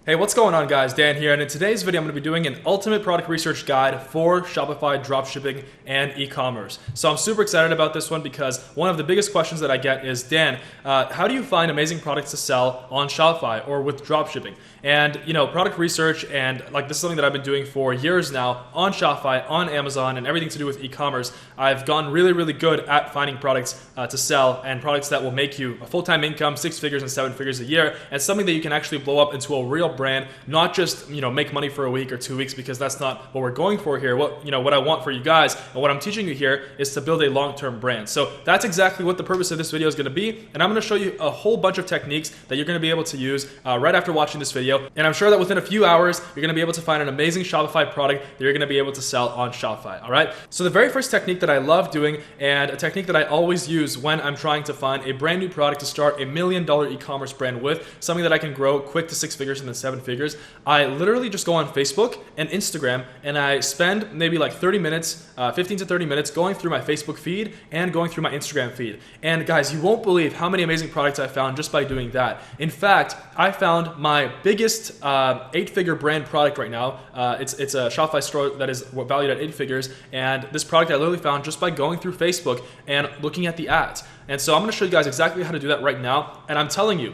Hey, what's going on guys? Dan here, and in today's video I'm going to be doing an ultimate product research guide for Shopify dropshipping and e-commerce. So I'm super excited about this one because one of the biggest questions that I get is, Dan, how do you find amazing products to sell on Shopify or with dropshipping? And product research and this is something that I've been doing for years now on Shopify, on Amazon, and everything to do with e-commerce. I've gotten really good at finding products to sell and products that will make you a full-time income, 6 figures and 7 figures a year, and something that you can actually blow up into a real brand, not just make money for a week or 2 weeks, because that's not what we're going for here. What I want for you guys and what I'm teaching you here is to build a long-term brand. So that's exactly what the purpose of this video is going to be, and I'm going to show you a whole bunch of techniques that you're going to be able to use right after watching this video. And I'm sure that within a few hours you're going to be able to find an amazing Shopify product that you're going to be able to sell on Shopify. All right. So the very first technique that I love doing, and a technique that I always use when I'm trying to find a brand new product to start $1 million e-commerce brand with, something that I can grow quick to 6 figures and then 7 figures. I literally just go on Facebook and Instagram and I spend maybe 30 minutes, 15 to 30 minutes going through my Facebook feed and going through my Instagram feed. And guys, you won't believe how many amazing products I found just by doing that. In fact, I found my biggest 8-figure brand product right now. It's a Shopify store that is valued at 8 figures. And this product I literally found just by going through Facebook and looking at the ads. And so I'm going to show you guys exactly how to do that right now. And I'm telling you,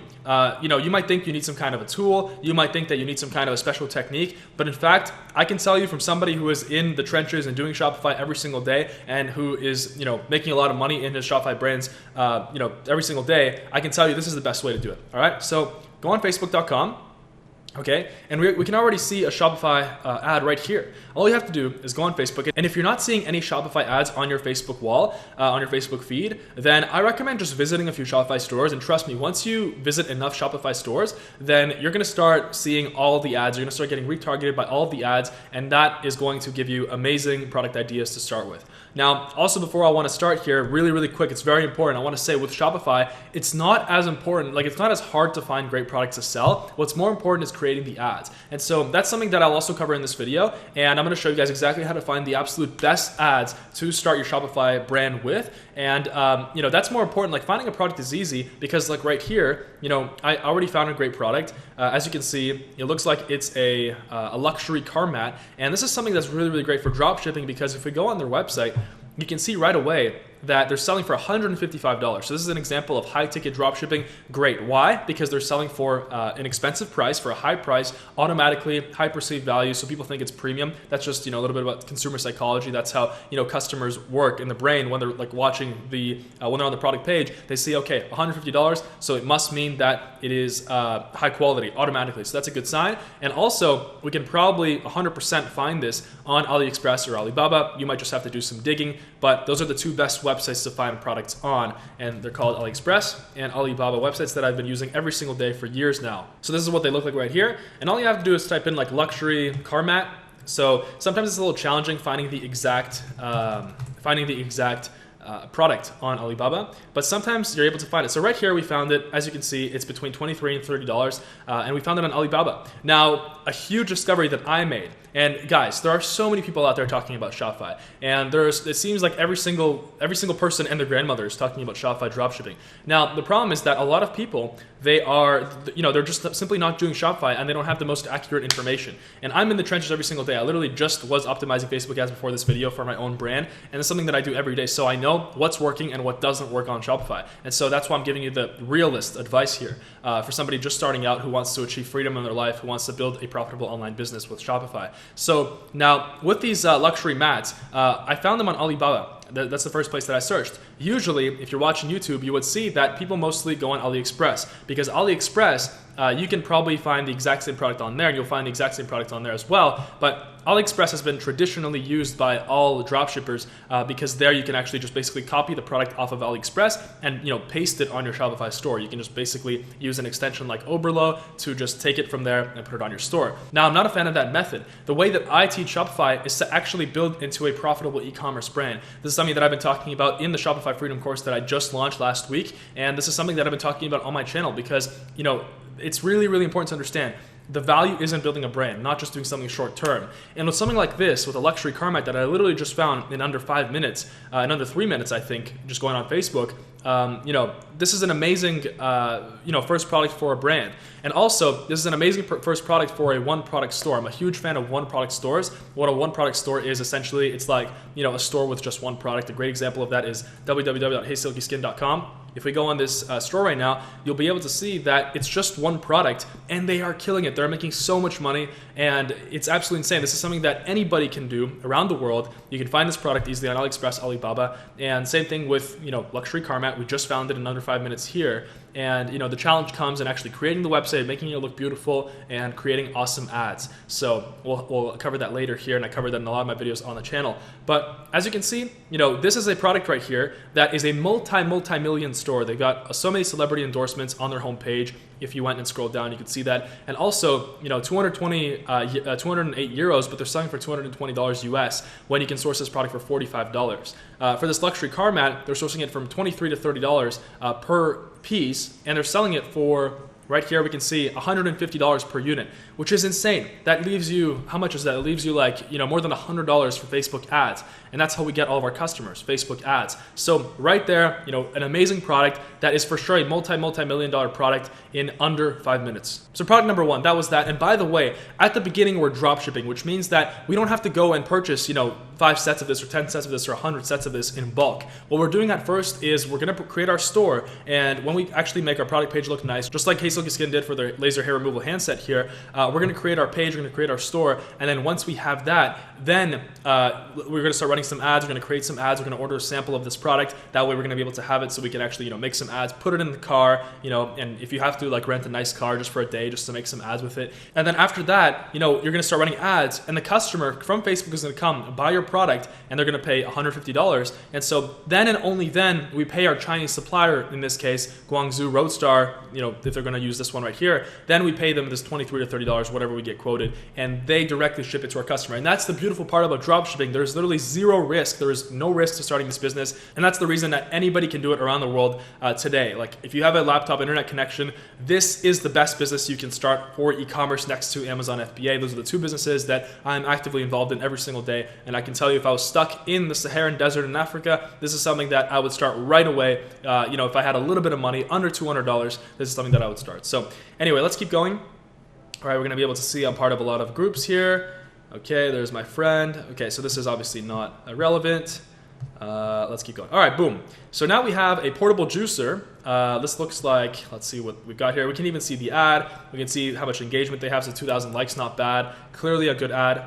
you might think you need some kind of a tool. You might think that you need some kind of a special technique. But in fact, I can tell you from somebody who is in the trenches and doing Shopify every single day and who is, making a lot of money in his Shopify brands, every single day, I can tell you this is the best way to do it. All right. So go on Facebook.com. Okay, and we can already see a Shopify ad right here. All you have to do is go on Facebook, and if you're not seeing any Shopify ads on your Facebook wall, on your Facebook feed, then I recommend just visiting a few Shopify stores. And trust me, once you visit enough Shopify stores, then you're going to start seeing all of the ads. You're going to start getting retargeted by all of the ads, and that is going to give you amazing product ideas to start with. Now, also before I want to start here, really quick, it's very important. I want to say with Shopify, it's not as important, it's not as hard to find great products to sell. What's more important is creating the ads. And so that's something that I'll also cover in this video. And I'm going to show you guys exactly how to find the absolute best ads to start your Shopify brand with. And, that's more important. Finding a product is easy because right here, I already found a great product. As you can see, it looks like it's a luxury car mat. And this is something that's really great for drop shipping, because if we go on their website, you can see right away that they're selling for $155. So this is an example of high ticket dropshipping. Great. Why? Because they're selling for an expensive price, for a high price, automatically high perceived value. So people think it's premium. That's just, a little bit about consumer psychology. That's how, customers work in the brain when they're watching when they're on the product page. They see, okay, $150. So it must mean that it is high quality automatically. So that's a good sign. And also we can probably 100% find this on AliExpress or Alibaba. You might just have to do some digging, but those are the two best websites to find products on, and they're called AliExpress and Alibaba, websites that I've been using every single day for years now. So this is what they look like right here, and all you have to do is type in luxury car mat. So sometimes it's a little challenging finding the exact product on Alibaba, but sometimes you're able to find it. So right here we found it. As you can see, it's between $23 and $30, and we found it on Alibaba. Now, a huge discovery that I made, and guys, there are so many people out there talking about Shopify, and it seems like every single person and their grandmother is talking about Shopify dropshipping. Now, the problem is that a lot of people, they're just simply not doing Shopify, and they don't have the most accurate information. And I'm in the trenches every single day. I literally just was optimizing Facebook ads before this video for my own brand, and it's something that I do every day. So I know what's working and what doesn't work on Shopify. And so that's why I'm giving you the realist advice here for somebody just starting out who wants to achieve freedom in their life, who wants to build a profitable online business with Shopify. So now with these luxury mats, I found them on Alibaba. That's the first place that I searched. Usually, if you're watching YouTube, you would see that people mostly go on AliExpress, because AliExpress, you can probably find the exact same product on there, and you'll find the exact same product on there as well. But AliExpress has been traditionally used by all dropshippers because there you can actually just basically copy the product off of AliExpress and paste it on your Shopify store. You can just basically use an extension like Oberlo to just take it from there and put it on your store. Now, I'm not a fan of that method. The way that I teach Shopify is to actually build into a profitable e-commerce brand. This is something that I've been talking about in the Shopify Freedom course that I just launched last week, and this is something that I've been talking about on my channel because it's really important to understand. The value isn't building a brand, not just doing something short term. And with something like this, with a luxury car mat that I literally just found in under 5 minutes, in under 3 minutes, I think, just going on Facebook, this is an amazing, first product for a brand. And also, this is an amazing first product for a one-product store. I'm a huge fan of one-product stores. What a one-product store is, essentially, it's like, a store with just one product. A great example of that is www.HeySilkySkin.com. If we go on this store right now, you'll be able to see that it's just one product, and they are killing it. They're making so much money, and it's absolutely insane. This is something that anybody can do around the world. You can find this product easily on AliExpress, Alibaba, and same thing with luxury car mat. We just found it in under 5 minutes here. And the challenge comes in actually creating the website, making it look beautiful, and creating awesome ads. So we'll cover that later here, and I covered that in a lot of my videos on the channel. But as you can see, this is a product right here that is a multi-million store. They've got so many celebrity endorsements on their homepage. If you went and scrolled down, you could see that. And also, 208 euros, but they're selling for $220 US when you can source this product for $45. For this luxury car mat, they're sourcing it from $23 to $30 per piece, and they're selling it for, right here we can see, $150 per unit, which is insane. That leaves you, how much is that? It leaves you like, more than $100 for Facebook ads. And that's how we get all of our customers, Facebook ads. So right there, an amazing product that is for sure a multi-million dollar product in under 5 minutes. So product number one, that was that. And by the way, at the beginning, we're drop shipping, which means that we don't have to go and purchase, 5 sets of this or 10 sets of this or 100 sets of this in bulk. What we're doing at first is we're going to create our store. And when we actually make our product page look nice, just like HeySilkySkin did for their laser hair removal handset here, we're going to create our page, we're going to create our store. And then once we have that, then we're going to start running some ads. We're going to create some ads. We're going to order a sample of this product. That way we're going to be able to have it so we can actually, make some ads, put it in the car, and if you have to rent a nice car just for a day just to make some ads with it. And then after that, you're going to start running ads, and the customer from Facebook is going to come buy your product, and they're going to pay $150. And so then and only then we pay our Chinese supplier, in this case, Guangzhou Roadstar, if they're going to use this one right here, then we pay them this $23 to $30, whatever we get quoted, and they directly ship it to our customer. And that's the beautiful part about dropshipping. There's literally zero risk. There is no risk to starting this business, and that's the reason that anybody can do it around the world today. Like, if you have a laptop internet connection, this is the best business you can start for e-commerce next to Amazon FBA. Those are the two businesses that I'm actively involved in every single day, and I can tell you, if I was stuck in the Saharan desert in Africa, this is something that I would start right away. If I had a little bit of money, under $200, this is something that I would start. So anyway, let's keep going. All right, we're going to be able to see I'm part of a lot of groups here. Okay, there's my friend. Okay, so this is obviously not relevant. Let's keep going. All right, boom. So now we have a portable juicer. This looks like, let's see what we've got here. We can even see the ad. We can see how much engagement they have. So 2,000 likes, not bad. Clearly a good ad.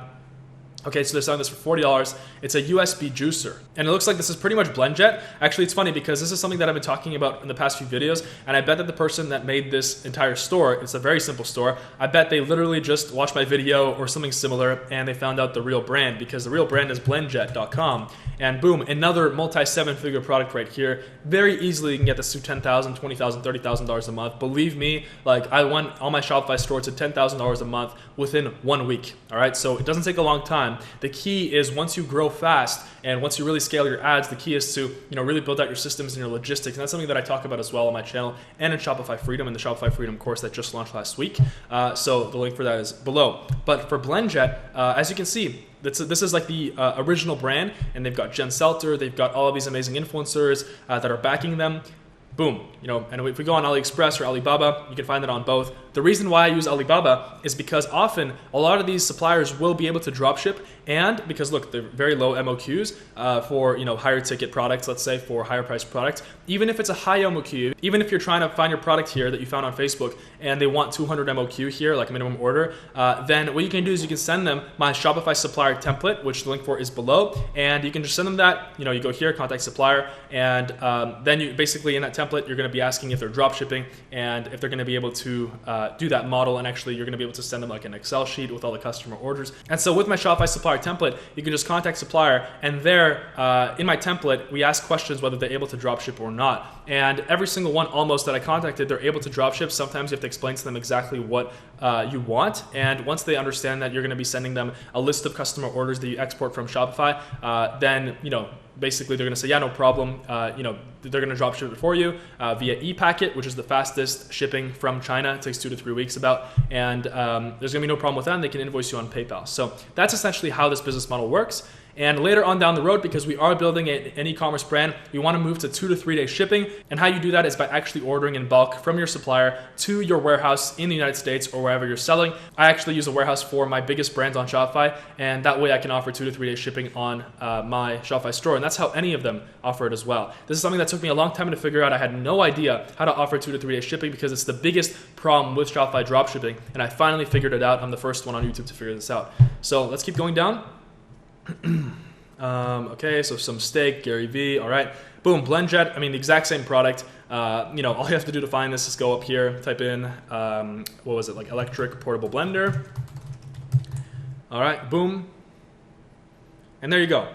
Okay, so they're selling this for $40. It's a USB juicer. And it looks like this is pretty much Blend Jet. Actually, it's funny because this is something that I've been talking about in the past few videos, and I bet that the person that made this entire store, it's a very simple store, I bet they literally just watched my video or something similar, and they found out the real brand, because the real brand is blendjet.com. And boom, another multi-7-figure product right here. Very easily you can get this to $10,000, $20,000, $30,000 a month. Believe me, I went on my Shopify store to $10,000 a month within 1 week. All right, so it doesn't take a long time. The key is, once you grow fast and once you really scale your ads, the key is to really build out your systems and your logistics. And that's something that I talk about as well on my channel and in Shopify Freedom, in the Shopify Freedom course that just launched last week. So the link for that is below. But for BlendJet, as you can see, this is like the original brand, and they've got Jen Selter, they've got all of these amazing influencers that are backing them. Boom, and if we go on AliExpress or Alibaba, you can find it on both. The reason why I use Alibaba is because often a lot of these suppliers will be able to drop ship, and because look, they're very low MOQs for higher ticket products, let's say for higher priced products. Even if it's a high MOQ, even if you're trying to find your product here that you found on Facebook and they want 200 MOQ here, like a minimum order, then what you can do is you can send them my Shopify supplier template, which the link for is below, and you can just send them that. You go here, contact supplier, and then you basically in that template you're going to be asking if they're drop shipping and if they're going to be able to do that model, and actually you're going to be able to send them like an Excel sheet with all the customer orders. And so with my Shopify supplier template, you can just contact supplier, and there in my template we ask questions whether they're able to drop ship or not. And every single one almost that I contacted, they're able to drop ship. Sometimes you have to explain to them exactly what you want, and once they understand that you're going to be sending them a list of customer orders that you export from Shopify, then basically they're going to say, yeah, no problem. They're going to drop ship it for you via ePacket, which is the fastest shipping from China. It takes 2 to 3 weeks about, and there's going to be no problem with that, and they can invoice you on PayPal. So that's essentially how this business model works. And later on down the road, because we are building an e-commerce brand, we want to move to 2 to 3 day shipping. And how you do that is by actually ordering in bulk from your supplier to your warehouse in the United States or wherever you're selling. I actually use a warehouse for my biggest brands on Shopify, and that way I can offer 2 to 3 day shipping on my Shopify store. And that's how any of them offer it as well. This is something that took me a long time to figure out. I had no idea how to offer 2 to 3 day shipping because it's the biggest problem with Shopify dropshipping, and I finally figured it out. I'm the first one on YouTube to figure this out. So let's keep going down. Okay, so some steak, Gary V. All right, boom, Blend Jet. I mean, the exact same product. All you have to do to find this is go up here, type in what was it, like electric portable blender. All right, boom, and there you go.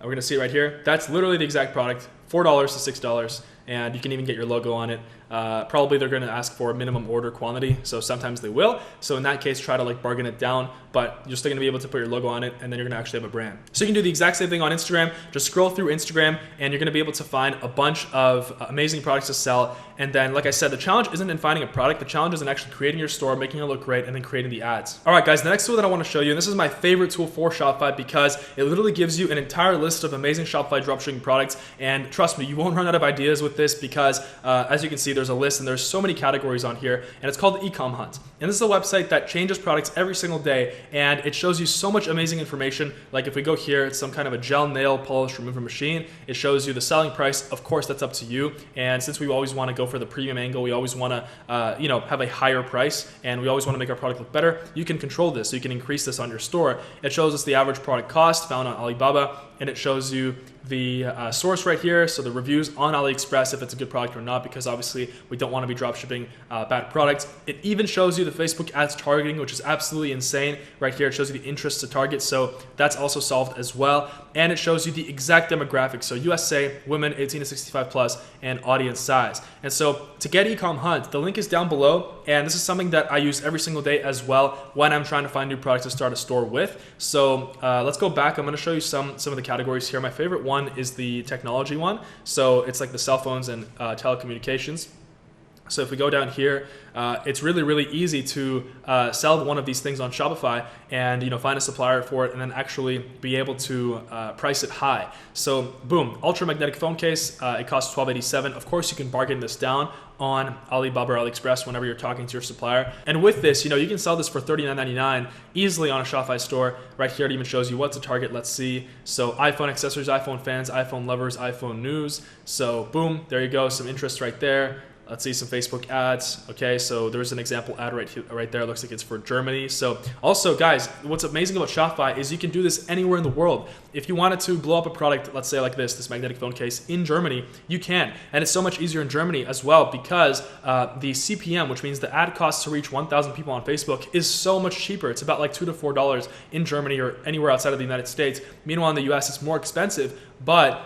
We're gonna see it right here. That's literally the exact product, $4 to $6, and you can even get your logo on it. Probably they're going to ask for a minimum order quantity, so sometimes they will. So in that case, try to like bargain it down, but you're still going to be able to put your logo on it, and then you're going to actually have a brand. So you can do the exact same thing on Instagram. Just scroll through Instagram, and you're going to be able to find a bunch of amazing products to sell. And then, like I said, the challenge isn't in finding a product. The challenge is in actually creating your store, making it look great, and then creating the ads. All right, guys, the next tool that I want to show you, and this is my favorite tool for Shopify because it literally gives you an entire list of amazing Shopify dropshipping products. And trust me, you won't run out of ideas with this because, as you can see, there's a list, and there's so many categories on here, and it's called Ecom Hunt. And this is a website that changes products every single day, and it shows you so much amazing information. Like if we go here, it's some kind of a gel nail polish remover machine. It shows you the selling price. Of course, that's up to you. And since we always want to go for the premium angle, we always want to, have a higher price, and we always want to make our product look better. You can control this. So you can increase this on your store. It shows us the average product cost found on Alibaba, and it shows you the source right here, so the reviews on AliExpress, if it's a good product or not, because obviously we don't want to be dropshipping bad products. It even shows you the Facebook ads targeting, which is absolutely insane. Right here, it shows you the interest to target, so that's also solved as well. And it shows you the exact demographics, so USA, women 18 to 65 plus, and audience size. And so to get Ecom Hunt, the link is down below, and this is something that I use every single day as well when I'm trying to find new products to start a store with. So let's go back. I'm going to show you some of the categories here. My favorite one is the technology one. So it's like the cell phones and telecommunications. So if we go down here, it's really, really easy to sell one of these things on Shopify and find a supplier for it and then actually be able to price it high. So boom, ultra magnetic phone case, it costs $12.87. Of course, you can bargain this down on Alibaba or AliExpress whenever you're talking to your supplier. And with this, you can sell this for $39.99 easily on a Shopify store. Right here, it even shows you what to target. Let's see. So iPhone accessories, iPhone fans, iPhone lovers, iPhone news. So boom, there you go. Some interest right there. Let's see some Facebook ads. Okay, so there's an example ad right there. It looks like it's for Germany. So also, guys, what's amazing about Shopify is you can do this anywhere in the world. If you wanted to blow up a product, let's say like this magnetic phone case in Germany, you can. And it's so much easier in Germany as well because the CPM, which means the ad cost to reach 1,000 people on Facebook, is so much cheaper. It's about like $2 to $4 in Germany or anywhere outside of the United States. Meanwhile, in the US, it's more expensive, but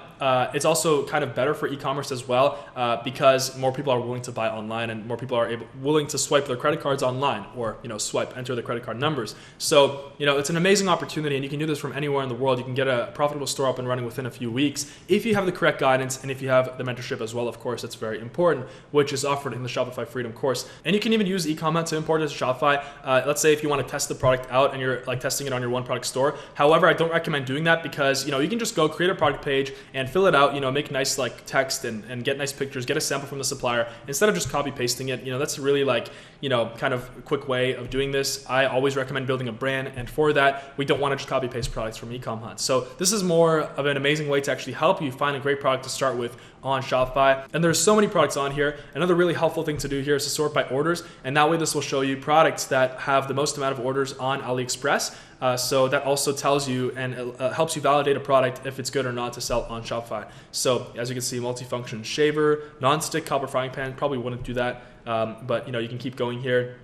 it's also kind of better for e-commerce as well because more people are willing to buy online and more people are willing to swipe their credit cards online or enter their credit card numbers. So it's an amazing opportunity, and you can do this from anywhere in the world. You can get a profitable store up and running within a few weeks if you have the correct guidance and if you have the mentorship as well. Of course, that's very important, which is offered in the Shopify Freedom course. And you can even use Ecom Hunt to import it to Shopify. Let's say if you want to test the product out and you're like testing it on your one product store. However, I don't recommend doing that because you can just go create a product page and fill it out, make nice like text and get nice pictures, get a sample from the supplier instead of just copy pasting it. That's really like, kind of a quick way of doing this. I always recommend building a brand, and for that, we don't want to just copy paste products from Ecom Hunt. So this is more of an amazing way to actually help you find a great product to start with on Shopify. And there's so many products on here. Another really helpful thing to do here is to sort by orders, and that way this will show you products that have the most amount of orders on AliExpress. So that also tells you and helps you validate a product if it's good or not to sell on Shopify. So as you can see, multifunction shaver, non-stick copper frying pan, probably wouldn't do that, but you can keep going here.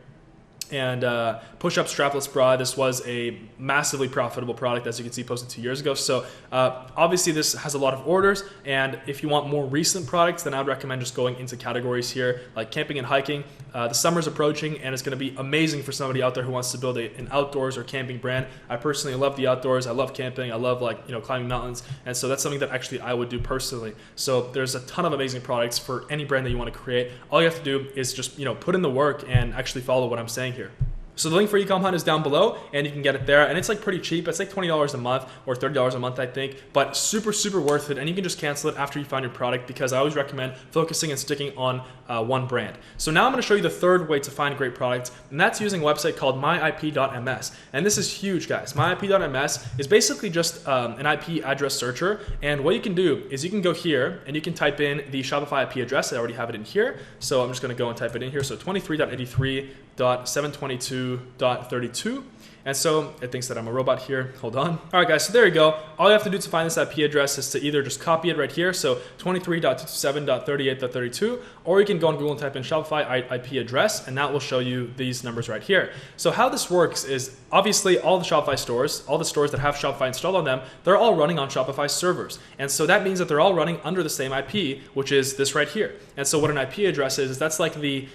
And push-up strapless bra, this was a massively profitable product, as you can see, posted 2 years ago. So obviously this has a lot of orders, and if you want more recent products, then I would recommend just going into categories here like camping and hiking. The summer's approaching, and it's going to be amazing for somebody out there who wants to build an outdoors or camping brand. I personally love the outdoors. I love camping. I love climbing mountains, and so that's something that actually I would do personally. So there's a ton of amazing products for any brand that you want to create. All you have to do is just put in the work and actually follow what I'm saying here. So the link for Ecom Hunt is down below, and you can get it there. And it's like pretty cheap. It's like $20 a month or $30 a month, I think, but super, super worth it. And you can just cancel it after you find your product, because I always recommend focusing and sticking on one brand. So now I'm going to show you the third way to find great products, and that's using a website called MyIP.ms. And this is huge, guys. MyIP.ms is basically just an IP address searcher. And what you can do is you can go here and you can type in the Shopify IP address. I already have it in here. So I'm just going to go and type it in here. So 23.83.722.32. And so it thinks that I'm a robot here. Hold on. All right, guys, so there you go. All you have to do to find this IP address is to either just copy it right here, so 23.227.38.32, or you can go on Google and type in Shopify IP address, and that will show you these numbers right here. So how this works is, obviously, all the Shopify stores, all the stores that have Shopify installed on them, they're all running on Shopify servers. And so that means that they're all running under the same IP, which is this right here. And so what an IP address is that's like I'd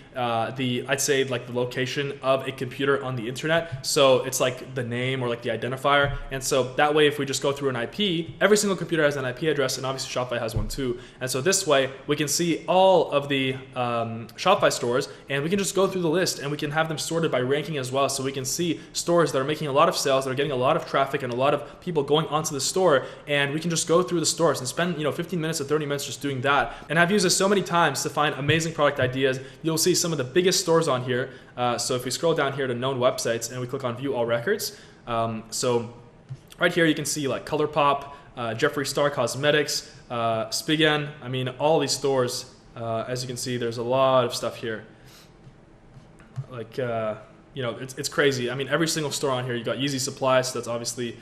say like the location of a computer on the internet. So it's like the name or like the identifier. And so that way, if we just go through an IP, every single computer has an IP address, and obviously Shopify has one too. And so this way we can see all of the Shopify stores, and we can just go through the list, and we can have them sorted by ranking as well. So we can see stores that are making a lot of sales, that are getting a lot of traffic and a lot of people going onto the store, and we can just go through the stores and spend 15 minutes to 30 minutes just doing that. And I've used this so many times to find amazing product ideas. You'll see some of the biggest stores on here. So if we scroll down here to known websites and we click on view all records, so right here you can see like ColourPop, Jeffree Star Cosmetics, Spigen. I mean, all these stores, as you can see, there's a lot of stuff here. Like, it's crazy. I mean, every single store on here, you got Yeezy Supply, so that's obviously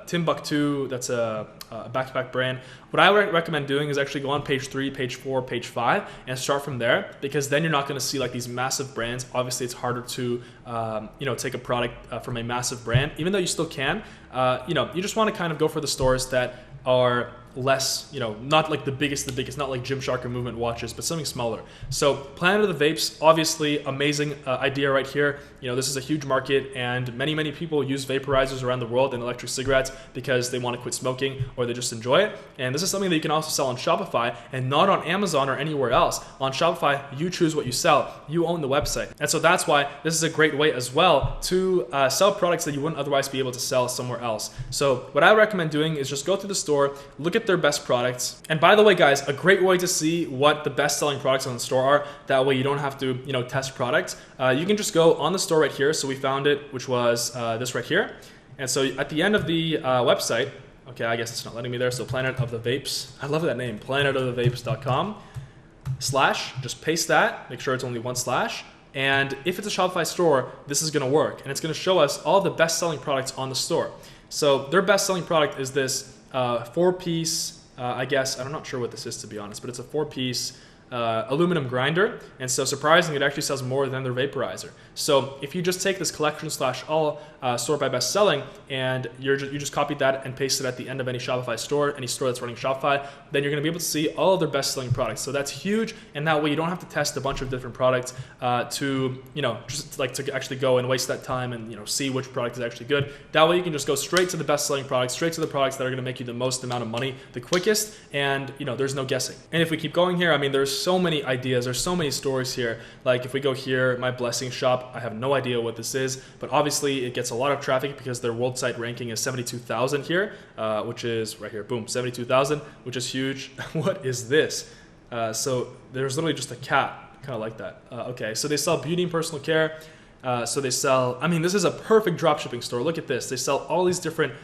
Timbuktu, that's a backpack brand. What I recommend doing is actually go on page 3, page 4, page 5, and start from there, because then you're not going to see like these massive brands. Obviously, it's harder to take a product from a massive brand, even though you still can. You just want to kind of go for the stores that are less, not like the biggest, not like Gymshark or Movement watches, but something smaller. So Planet of the Vapes, obviously amazing idea right here. This is a huge market, and many people use vaporizers around the world and electric cigarettes because they want to quit smoking or they just enjoy it. And this is something that you can also sell on Shopify and not on Amazon or anywhere else. On Shopify, you choose what you sell. You own the website. And so that's why this is a great way as well to sell products that you wouldn't otherwise be able to sell somewhere else. So what I recommend doing is just go through the store, look at their best products. And by the way, guys, a great way to see what the best selling products on the store are, that way you don't have to test products. You can just go on the store right here. So we found it, which was this right here. And so at the end of the website, okay, I guess it's not letting me there, so Planet of the Vapes, I love that name, planetofthevapes.com / just paste that, make sure it's only one /, and if it's a Shopify store, this is going to work, and it's going to show us all the best selling products on the store. So their best selling product is this 4-piece, I guess, I'm not sure what this is, to be honest, but it's a 4-piece aluminum grinder, and so surprisingly, it actually sells more than their vaporizer. So if you just take this collection / all sort by best selling, and you just copied that and paste it at the end of any Shopify store, any store that's running Shopify, then you're going to be able to see all of their best selling products. So that's huge, and that way you don't have to test a bunch of different products to actually go and waste that time and see which product is actually good. That way you can just go straight to the best selling products, straight to the products that are going to make you the most amount of money the quickest, and there's no guessing. And if we keep going here, I mean, there's so many ideas, there's so many stores here. Like if we go here, My Blessing Shop, I have no idea what this is, but obviously it gets a lot of traffic because their world site ranking is 72,000 here, which is right here, boom, 72,000, which is huge. What is this? So there's literally just a cat, kind of like that. Okay, so they sell beauty and personal care. So they sell, I mean, this is a perfect dropshipping store. Look at this. They sell all these different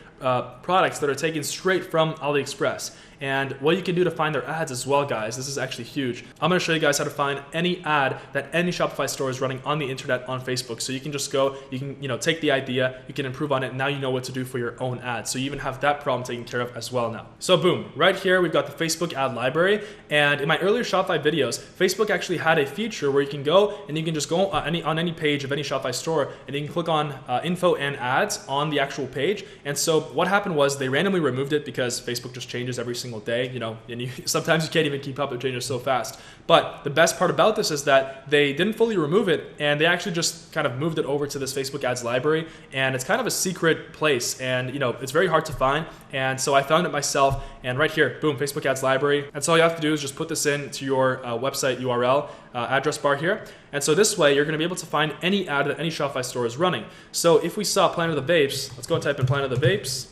products that are taken straight from AliExpress. And what you can do to find their ads as well, guys, this is actually huge. I'm going to show you guys how to find any ad that any Shopify store is running on the internet on Facebook. So you can just go, you can take the idea, you can improve on it, and now you know what to do for your own ads. So you even have that problem taken care of as well now. So boom, right here we've got the Facebook ad library. And in my earlier Shopify videos, Facebook actually had a feature where you can go and you can just go on any page of any Shopify store, and you can click on info and ads on the actual page. And so what happened was they randomly removed it because Facebook just changes every single single day, and sometimes you can't even keep up, it changes so fast. But the best part about this is that they didn't fully remove it, and they actually just kind of moved it over to this Facebook ads library, and it's kind of a secret place, and it's very hard to find. And so I found it myself, and right here, boom, Facebook ads library. And so all you have to do is just put this into your website URL address bar here. And so this way, you're going to be able to find any ad that any Shopify store is running. So if we saw Planet of the Vapes, let's go and type in Planet of the Vapes.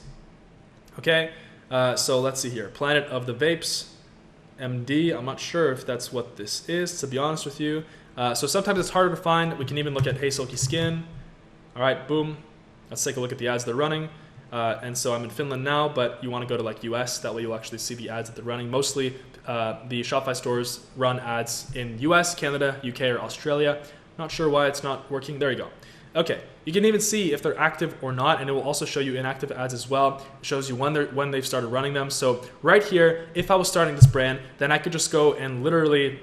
Okay, so let's see here, Planet of the Vapes. MD, I'm not sure if that's what this is, to be honest with you. So sometimes it's harder to find. We can even look at HeySilkySkin. All right, boom. Let's take a look at the ads they're running. And so I'm in Finland now, but you want to go to like US. That way you'll actually see the ads that they're running. Mostly the Shopify stores run ads in US, Canada, UK, or Australia. Not sure why it's not working. There you go. Okay, you can even see if they're active or not, and it will also show you inactive ads as well. It shows you when they've started running them. So right here, if I was starting this brand, then I could just go and literally,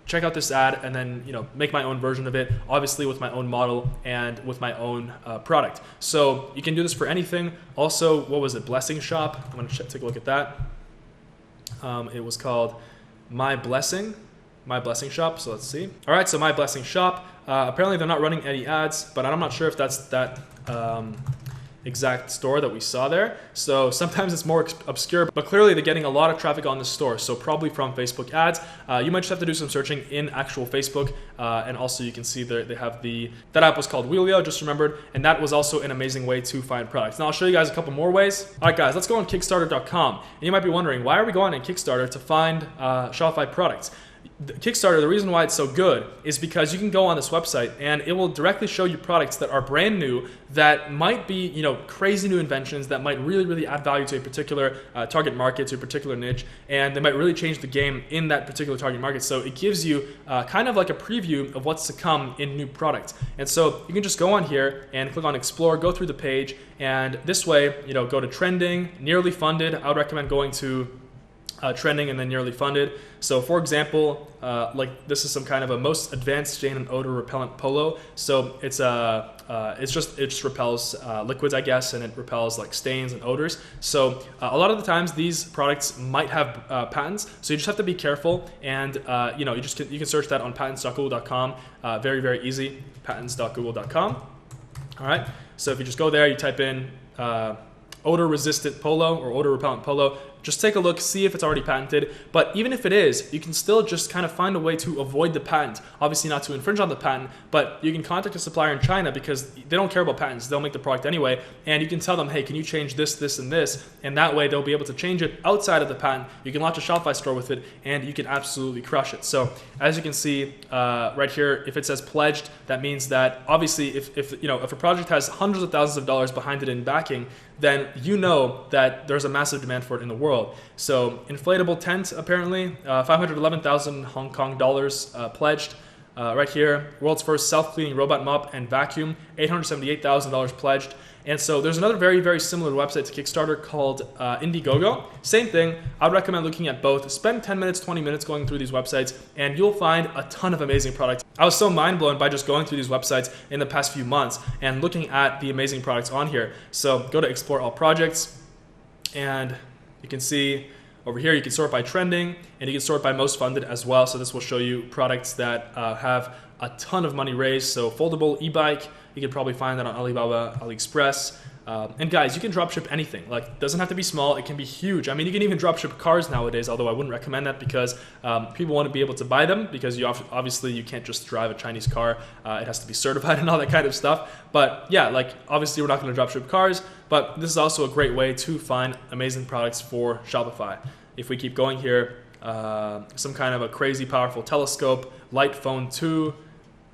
check out this ad and then, make my own version of it, obviously with my own model and with my own product. So you can do this for anything. Also, what was it? Blessing Shop. I'm going to take a look at that. It was called My Blessing Shop. So let's see. All right, so My Blessing Shop. Apparently they're not running any ads, but I'm not sure if that's that exact store that we saw there. So sometimes it's more obscure, but clearly they're getting a lot of traffic on this store. So probably from Facebook ads. You might just have to do some searching in actual Facebook. And also you can see they have that app was called Wheelio, just remembered. And that was also an amazing way to find products. Now I'll show you guys a couple more ways. All right, guys, let's go on KickStarter.com. And you might be wondering, why are we going on Kickstarter to find Shopify products? Kickstarter, the reason why it's so good is because you can go on this website and it will directly show you products that are brand new, that might be, crazy new inventions that might really, really add value to a particular target market, to a particular niche, and they might really change the game in that particular target market. So it gives you kind of like a preview of what's to come in new products. And so you can just go on here and click on Explore, go through the page, and this way, go to Trending, Nearly Funded. I would recommend going to Trending and then Nearly Funded. So for example, like this is some kind of a most advanced stain and odor repellent polo. So it just repels liquids, I guess, and it repels like stains and odors. So a lot of the times these products might have patents, so you just have to be careful. And you can search that on patents.google.com. Very, very easy, patents.google.com. All right. So if you just go there, you type in odor resistant polo or odor repellent polo. Just take a look, see if it's already patented. But even if it is, you can still just kind of find a way to avoid the patent. Obviously not to infringe on the patent, but you can contact a supplier in China because they don't care about patents. They'll make the product anyway. And you can tell them, hey, can you change this, this, and this? And that way they'll be able to change it outside of the patent. You can launch a Shopify store with it and you can absolutely crush it. So as you can see right here, if it says pledged, that means that obviously if a project has hundreds of thousands of dollars behind it in backing, then you know that there's a massive demand for it in the world. So inflatable tent, apparently, 511,000 Hong Kong dollars pledged. Right here, world's first self-cleaning robot mop and vacuum, $878,000 pledged. And so there's another very, very similar website to Kickstarter called Indiegogo. Same thing. I would recommend looking at both. Spend 10 minutes, 20 minutes going through these websites, and you'll find a ton of amazing products. I was so mind blown by just going through these websites in the past few months and looking at the amazing products on here. So go to Explore All Projects, and you can see over here you can sort by trending, and you can sort by most funded as well. So this will show you products that have a ton of money raised. So foldable e-bike, you can probably find that on Alibaba, AliExpress. And guys, you can dropship anything. Like, it doesn't have to be small, it can be huge. I mean, you can even dropship cars nowadays, although I wouldn't recommend that because people want to be able to buy them, because obviously you can't just drive a Chinese car. It has to be certified and all that kind of stuff. But yeah, like obviously we're not going to dropship cars, but this is also a great way to find amazing products for Shopify. If we keep going here, some kind of a crazy powerful telescope, Light Phone 2.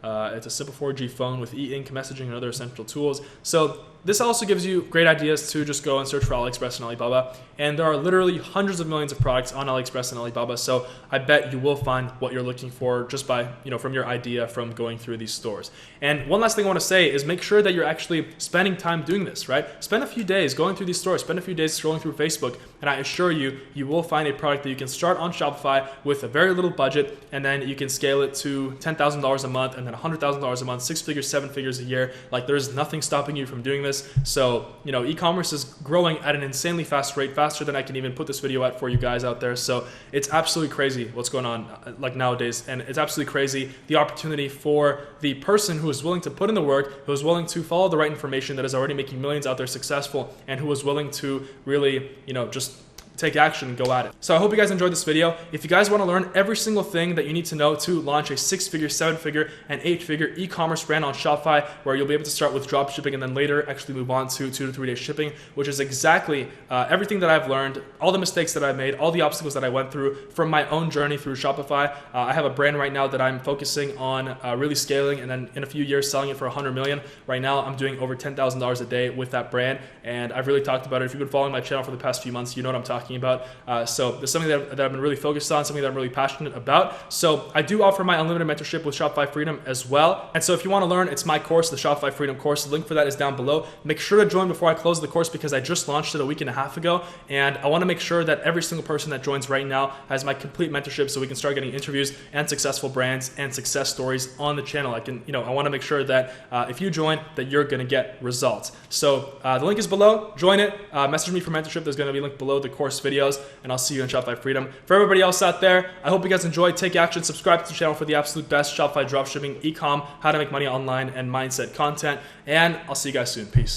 It's a simple 4G phone with e-ink messaging and other essential tools. So this also gives you great ideas to just go and search for AliExpress and Alibaba. And there are literally hundreds of millions of products on AliExpress and Alibaba. So I bet you will find what you're looking for just by, from your idea from going through these stores. And one last thing I want to say is make sure that you're actually spending time doing this, right? Spend a few days going through these stores, spend a few days scrolling through Facebook, and I assure you, you will find a product that you can start on Shopify with a very little budget, and then you can scale it to $10,000 a month, and then $100,000 a month, 6 figures, 7 figures a year. Like, there's nothing stopping you from doing this. business. So, you know, e-commerce is growing at an insanely fast rate, faster than I can even put this video at for you guys out there. So it's absolutely crazy what's going on like nowadays. And it's absolutely crazy the opportunity for the person who is willing to put in the work, who is willing to follow the right information, that is already making millions out there successful, and who is willing to really, you know, just take action and go at it. So I hope you guys enjoyed this video. If you guys want to learn every single thing that you need to know to launch a 6-figure, 7-figure, and 8-figure e-commerce brand on Shopify, where you'll be able to start with drop shipping and then later actually move on to 2 to 3 day shipping, which is exactly everything that I've learned, all the mistakes that I've made, all the obstacles that I went through from my own journey through Shopify. I have a brand right now that I'm focusing on really scaling, and then in a few years selling it for 100 million. Right now I'm doing over $10,000 a day with that brand, and I've really talked about it. If you've been following my channel for the past few months, you know what I'm talking about. So it's something that I've been really focused on, something that I'm really passionate about. So I do offer my unlimited mentorship with Shopify Freedom as well. And so if you want to learn, it's my course, the Shopify Freedom course. The link for that is down below. Make sure to join before I close the course, because I just launched it a week and a half ago. And I want to make sure that every single person that joins right now has my complete mentorship, so we can start getting interviews and successful brands and success stories on the channel. I want to make sure that if you join, that you're going to get results. So the link is below. Join it. Message me for mentorship. There's going to be a link below the course videos, and I'll see you in Shopify Freedom. For everybody else out there, I hope you guys enjoyed. Take action. Subscribe to the channel for the absolute best Shopify dropshipping, e-com, how to make money online, and mindset content. And I'll see you guys soon. Peace.